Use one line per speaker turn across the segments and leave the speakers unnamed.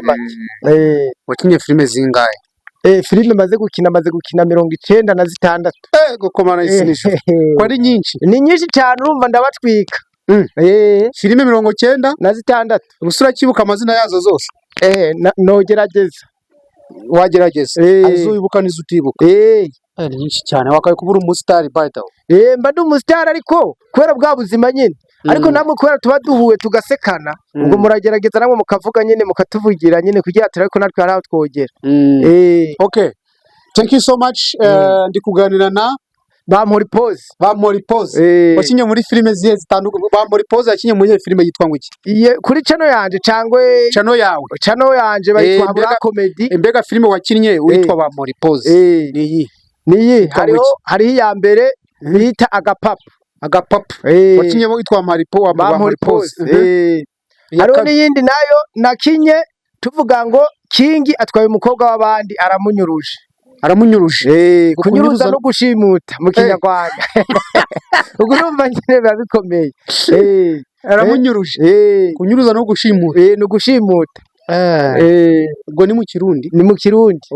muri make.
Wakinnye filme zingahe?
Filme maze gukina 96.
Gukomana isinisho ko ari nyinshi?
Ni nyinshi cyane urumva ndabatwika.
Filme 96 usura kibuka amazina yazo zose?
Nogerageza.
Wagerageza arizo wibuka nizo utibuka? Ari nyinshi cyane wakaye kubura umustar by the
way. Mba ndi umustar ariko kwera bwa buzima nyine. Ariko namwe kwera tuba duhuwe tugasekana ubwo muragerageza namwe mukavuga nyine mukatuvugira nyine kugira turako natwe haraho twogera.
Okay, thank you so much. Ndi kuganira na
Bamuri Pose.
Wakinye muri filme zihe zitandukanye? Bamuri Pose yakinye muri filme yitwa ngiki?
Kuri channel yanje cangwe
channel yawe?
Channel yanje bayitwa Bra Comedy.
Mbega filme wakinye witwa Bamuri Pose niyi? Hari ya mbere bita Agapapa. Wakinye witwa Bamuri Pose.
Hariho n'iyindi nayo nakinye tuvuga ngo Kingi atwaye umukobwa w'abandi aramunyuruje. Kunyuruza no gushimuta mu Kinyarwanda. Ubwo urumva nyine biba bikomeye.
Aramunyuruje. Kunyuruza no gushimuta.
No gushimuta.
Ubwo ni mu Kirundi?
Ni mu Kirundi.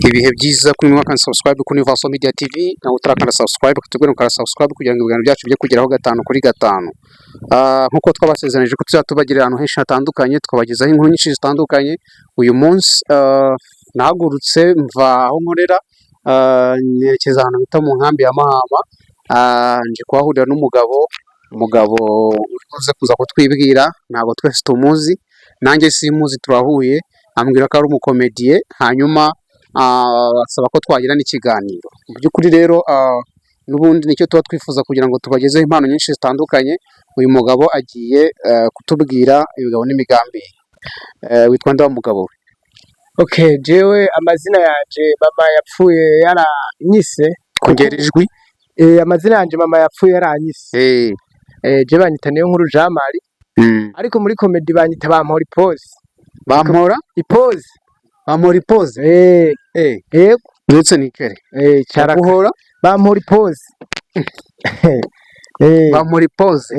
Ibihe byiza kuri mwaka subscribe kuri Universal Media TV na utarakana subscribe kutugura ukara subscribe kugira ngo ibiganiro byacu bye kugeraho 5 kuri 5. Nkuko twabasezeranije ko tuzatubagirira ahantu henshi hatandukanye twabagezaho inkuru nyinshi zitandukanye. Uyu munsi nahagurutse mva aho nkorera nerekeza ahantu bita mu nkambi ya Mahama. Nje kwahurira n'umugabo uze kuza kutwibwira, ntabwo twese tumuzi, nanjye simuzi, turahuye ambwira ko ari umukomediye, hanyuma asaba ko twagira n'ikiganiro. Mu by'ukuri rero n'ubundi nicyo tuba twifuza kugira ngo tubagezeho impano nyinshi zitandukanye. Uyu mugabo agiye kutubwira ibigabo n'imigambi. Witwa nda mugabo we?
Okay, jewe amazina yanje mama yapfuye yaranyise
kongera ijwi.
Amazina yanje mama yapfuye yaranyise. Je banyita niyo nkuru Jamali. Ariko muri comedy banyita Bamuri Pose.
Bamuri Pose.
Yego.
Ndetse nikere.
Cyarakuhora. Bamuri Pose.
Bamuri Pose.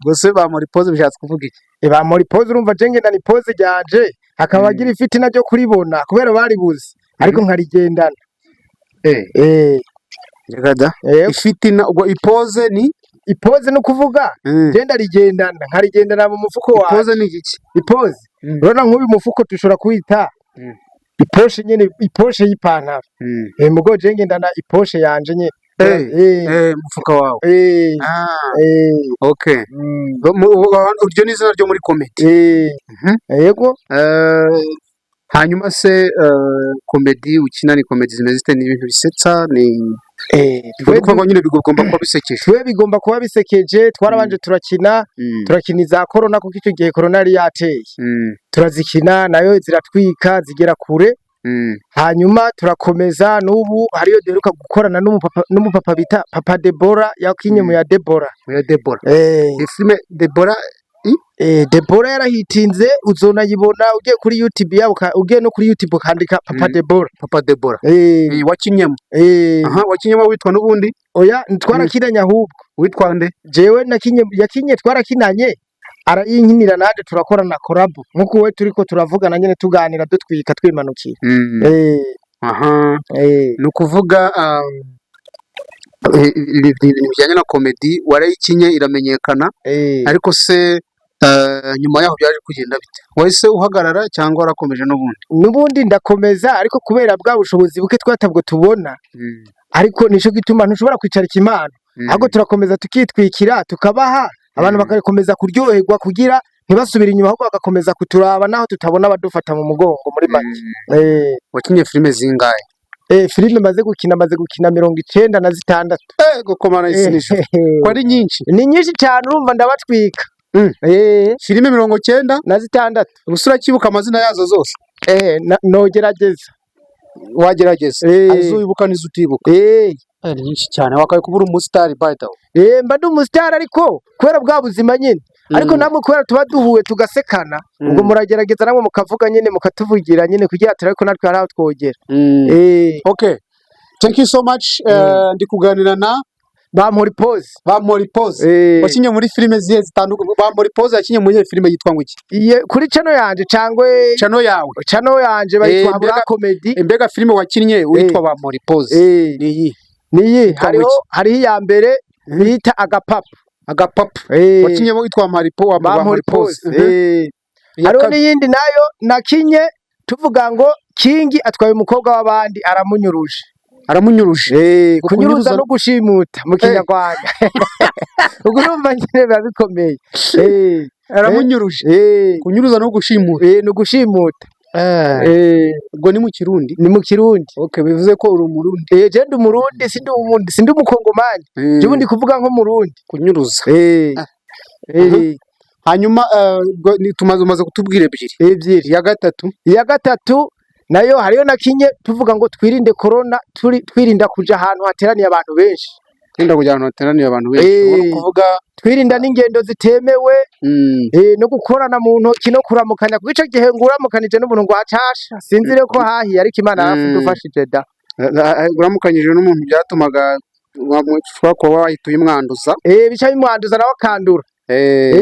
Gose Bamuri Pose bishatse kuvuga iki?
Bamuri Pose urumva je ngenda ni pose ryanje akaba agira ifiti najyo kuribona kubera bari buzi ariko nkarigendana.
Yagada. Ifiti na ubwo ipose ni
ipoze no kuvuga genda rigendana nkarigendana mu mufuko wawe.
Ipoze ni iki?
Ipoze urona nk'uyu mufuko tushora kwita iposhe nyene, iposhe y'ipantaro. Mugo je ngendana iposhe yanje nye.
Mufuka wawe. Okay. Uryo nizina ryo muri comedy.
Yego.
Hanyuma se comedy ukina ni comedy zimeze zite? Ni ibintu bisetsa? Ni Twe nyine bigomba kuba bisekeje.
Twe bigomba kuba bisekeje. Twarabanje turakiniza corona kuko icyo gihe corona yari yateye. Turazikina nayo ziratwika zigera kure. Hanyuma turakomeza n'ubu hariyo deruka gukorana n'umupapa bita Papa Debora Yakinnye mu ya Debora.
Filme Debora
Debora yarahitinze uzona yibona ugiye kuri YouTube yabo ugiye no kuri YouTube kandika Papa Debora.
Wakinyemo. Wakinyemo witwa n'ubundi?
Oya twarakiranya ahubwo.
Witwa nde?
Jewe Yakinnye twarakinanye arayinkinira naje turakorana collab nkuko we turiko turavugana nyene tuganira dutwika twimanukira.
Nukuvuga bijyanye na comedy warayikinye iramenyekana, ariko se nyuma yaho byaje kugenda bite? Wese uhagarara cyangwa warakomeje
n'ubundi? Ndakomeza ariko kubera bwa bushobozi buke twatabwo tubona, ariko nico gituma ntushobora kwicara ikimano, ahubwo turakomeza tukitwikira tukabaha abantu bakakomeza kuryoherwa kugira ntibasubira inyuma, ahubwo bagakomeza kuturaba naho tutabona abadufata mu mugongo muri make.
Wakinye filme zingahe?
Filme maze gukina 96.
Gukomana isinisho ko ari nyinshi?
Ni nyinshi cyane urumva ndabatwika.
Filme 96 usura kibuka amazina yazo zose?
Nogerageza.
Wagerageza arizo wibuka nizo utibuka? Ari nyinshi cyane wakaye kubura umustar by the way.
Mba ndi umustar ariko kwera bwa buzima nyine. ariko namwe kubera tuba duhuye tugasekana ubwo muragerageza namwe mukavuga nyene mukatuvugira nyene kugira turako natwe haraho twogera.
Okay, thank you so much. Ndi kuganira na Bampora Pose. Wakinye muri filime zihe zitandukanye? Bampora Pose yakinye muri filime yitwa ngo iki?
Kuri channel yanje cangwe channel yanje bayitwa Habura Comedy.
Mbega filime wakinye witwa Bampora Pose.
Niyi hariho ya mbere bita Agapapu.
Wakinye witwa Bampora Pose.
Hariho n'iyindi nayo nakinye tuvuga ngo Kingi atwaye umukobwa w'abandi aramunyuruje. Kunyuruza no gushimuta mu Kinyarwanda. Ubwo urumva nyine biba bikomeye.
Aramunyuruje. Kunyuruza no gushimuta.
No gushimuta.
Ubwo ni mu Kirundi. Okay, bivuze ko uri umurundi.
Je ndi umurundi sindi umukongomani. Je ubundi kuvuga nko murundi.
Kunyuruza. Hanyuma tumaze kutubwira ebyiri. Ya gatatu nayo hariyo nakinye tuvuga ngo twirinde corona, twirinda kuja ahantu hateraniye abantu benshi. Kuvuga twirinda n'ingendo zitemewe, no gukorana mu ntoki no kuramukanya kuko ico gihe nguramukanije n'umuntu ngo hacasha sinzire ko hahiye ariko Imana yarafudufashije da. Uramukanyije n'umuntu byatumaga ushobora kuba wahituye umwanduza.
Bica bimwanduza nawe akandura.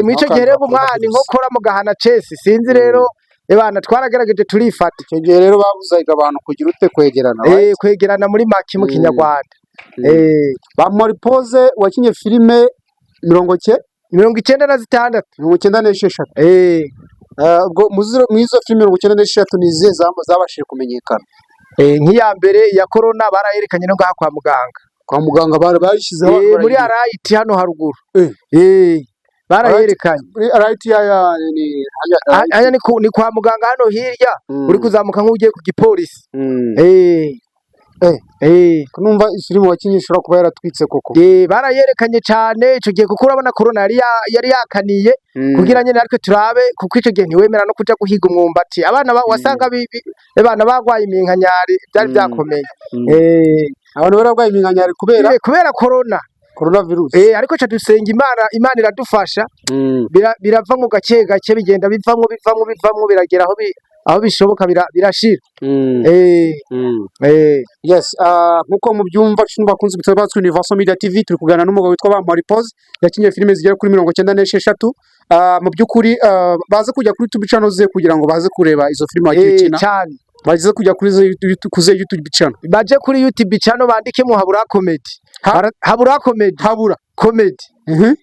Mwico gihe rero umwana inkokora mu gahana cese sinzi rero ebana twaragerageje turifata.
Icyo gihe rero babuzaga abantu kugira ute kwegerana.
Kwegerana muri make mu Kinyarwanda.
Bampora Pose wakinye filime
96.
96. Ubwo muzo filime 96 nizihe zabashije kumenyekana?
Nk'iya mbere ya corona barayerekanye no ngaha
kwa muganga barishyizeho
muri arayiti hano haruguru. Barayerekanye ni kwa muganga hano hirya uri kuzamuka nk'ugiye ku gipolisi.
Numva filime wakinye ishobora kuba yaratwitse koko.
Barayerekanye cyane ico gihe kuko urabona corona yari yakaniye kugira nyene ariko turabe kuko ico gihe ntiwemera no kuja guhiga umwumbati abana wasanga abana bagwaye iminkanyari byari byakomeye.
Abantu baragwaye iminkanyari
kubera coronavirus. Ariko cha dusenga Imana iradufasha. Birava ngo gake bigenda bivamwo biragera aho bishoboka birashira.
Yes, nkuko mubyumva bakunze gutabatswe Universal Media TV turi kuganira n'umugabo witwa Bampora Pose yakinye filime zigera kuri 96. Mu byukuri baze kujya kuri YouTube channel ze kugira ngo baze kureba izo filime wakina
cyane.
Bagize kujya kuri YouTube channel.
Baje kuri YouTube channel bandikemo Habura Comedy.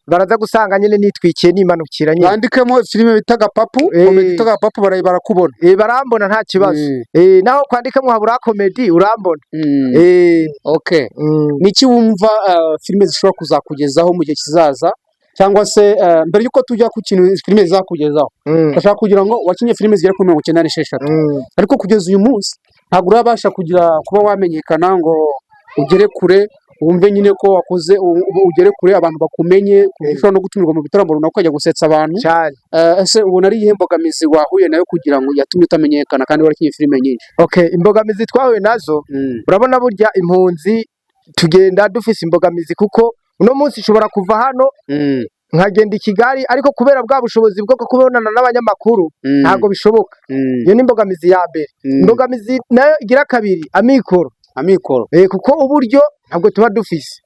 Baraza gusanga nyene nitwikiye nimanukira nyene.
Bandikemo filime bita Agapapu, comedy bita Agapapu barakubona.
Barambona nta kibazo. Naho kwandikamo Habura Comedy urambona.
Okay. Niki wumva filime zishobora kuzakugezaho mu gihe kizaza? Cyangwa se mbere yuko tujya ku kintu filime zakugezaho ndashaka kugira ngo wakinye filime zigera kuri 96 ariko kugeza uyu munsi ntabwo urabasha kuba wamenyekana ngo ugere kure wumve nyine ko wakoze ugere kure abantu bakumenye ushobora no gutumirwa mu bitaramo runaka ukajya gusetsa abantu. Ese ubona ari ihe mbogamizi wahuye nayo kugira ngo yatumye utamenyekana kandi warakinye filime nyinshi?
Okay, imbogamizi twahuye nazo urabona burya impunzi tugenda dufise imbogamizi kuko uno munsi ushobora kuva hano nkagenda i Kigali ariko kubera bwa bushobozi bwo kubonana n'abanyamakuru ntago bishoboka. Iyo ni imbogamizi ya mbere. Imbogamizi nayo igira kabiri amikoro. Kuko uburyo ntabwo tuba dufise.